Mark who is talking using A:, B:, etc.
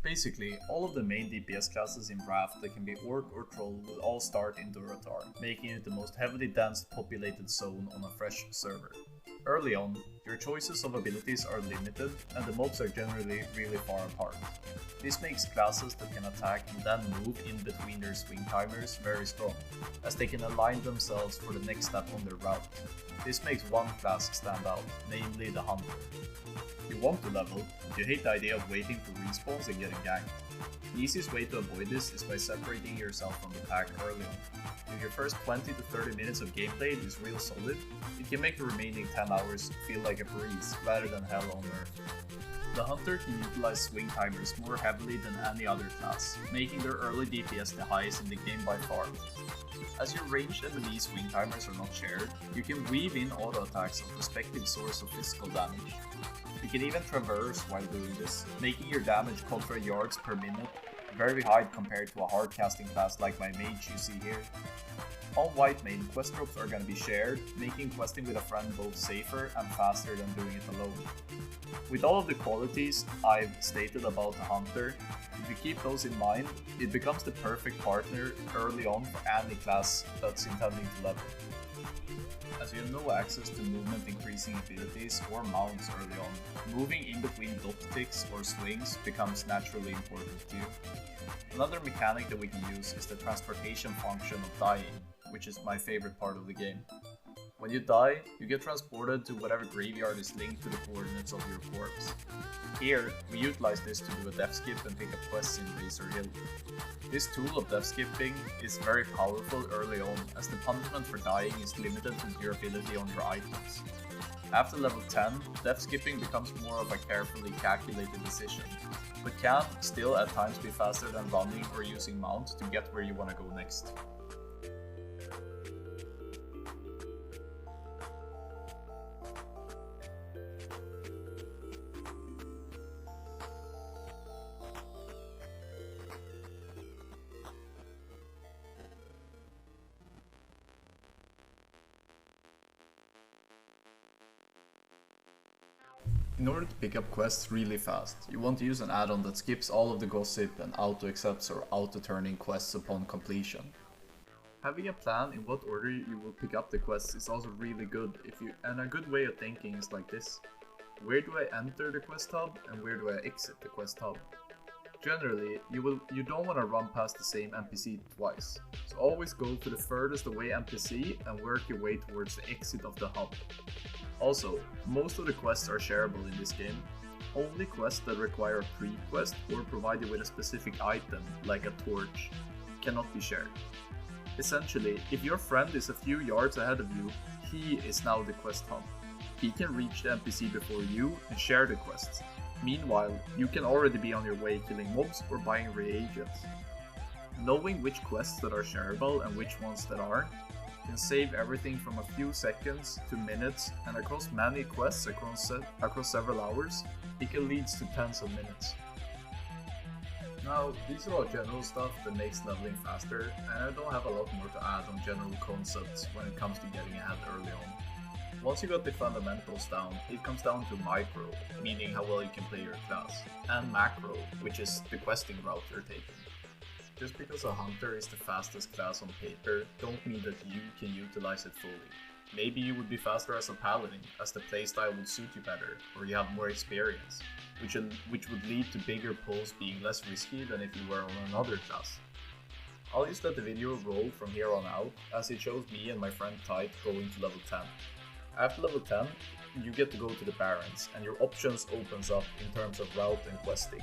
A: Basically, all of the main DPS classes in Wrath that can be Orc or Troll will all start in Durotar, making it the most heavily dense populated zone on a fresh server. Early on, your choices of abilities are limited and the mobs are generally really far apart. This makes classes that can attack and then move in between their swing timers very strong, as they can align themselves for the next step on their route. This makes one class stand out, namely the Hunter. You want to level, but you hate the idea of waiting for respawns and getting ganked. The easiest way to avoid this is by separating yourself from the pack early on. If your first 20 to 30 minutes of gameplay is real solid, it can make the remaining 10 hours feel like a breeze rather than hell on earth. The Hunter can utilize swing timers more heavily than any other class, making their early DPS the highest in the game by far. As your ranged and melee swing timers are not shared, you can weave in auto attacks of respective source of physical damage. You can even traverse while doing this, making your damage contra yards per minute very high compared to a hard casting class like my mage you see here. On Whitemane, quest drops are gonna be shared, making questing with a friend both safer and faster than doing it alone. With all of the qualities I've stated about the Hunter, if you keep those in mind, it becomes the perfect partner early on for any class that's intending to level. As you have no access to movement increasing abilities or mounts early on, moving in between dot ticks or swings becomes naturally important to you. Another mechanic that we can use is the transportation function of dying, which is my favorite part of the game. When you die, you get transported to whatever graveyard is linked to the coordinates of your corpse. Here, we utilize this to do a death skip and pick up quests in Razor Hill. This tool of death skipping is very powerful early on, as the punishment for dying is limited to durability on your items. After level 10, death skipping becomes more of a carefully calculated decision, but can still at times be faster than running or using mount to get where you want to go next. In order to pick up quests really fast, you want to use an add-on that skips all of the gossip and auto-accepts or auto-turning quests upon completion. Having a plan in what order you will pick up the quests is also really good, and a good way of thinking is like this. Where do I enter the quest hub and where do I exit the quest hub? Generally, you don't want to run past the same NPC twice, so always go to the furthest away NPC and work your way towards the exit of the hub. Also, most of the quests are shareable in this game. Only quests that require a pre-quest or provide you with a specific item, like a torch, cannot be shared. Essentially, if your friend is a few yards ahead of you, he is now the quest hub. He can reach the NPC before you and share the quests. Meanwhile, you can already be on your way killing mobs or buying reagents. Knowing which quests that are shareable and which ones that aren't can save everything from a few seconds to minutes, and across many quests across several hours, it can lead to tens of minutes. Now, these are all general stuff that makes leveling faster, and I don't have a lot more to add on general concepts when it comes to getting ahead early on. Once you got the fundamentals down, it comes down to micro, meaning how well you can play your class, and macro, which is the questing route you're taking. Just because a Hunter is the fastest class on paper, don't mean that you can utilize it fully. Maybe you would be faster as a Paladin, as the playstyle would suit you better, or you have more experience, which would lead to bigger pulls being less risky than if you were on another class. I'll just let the video roll from here on out, as it shows me and my friend Tite going to level 10. After level 10, you get to go to the Barrens, and your options opens up in terms of route and questing.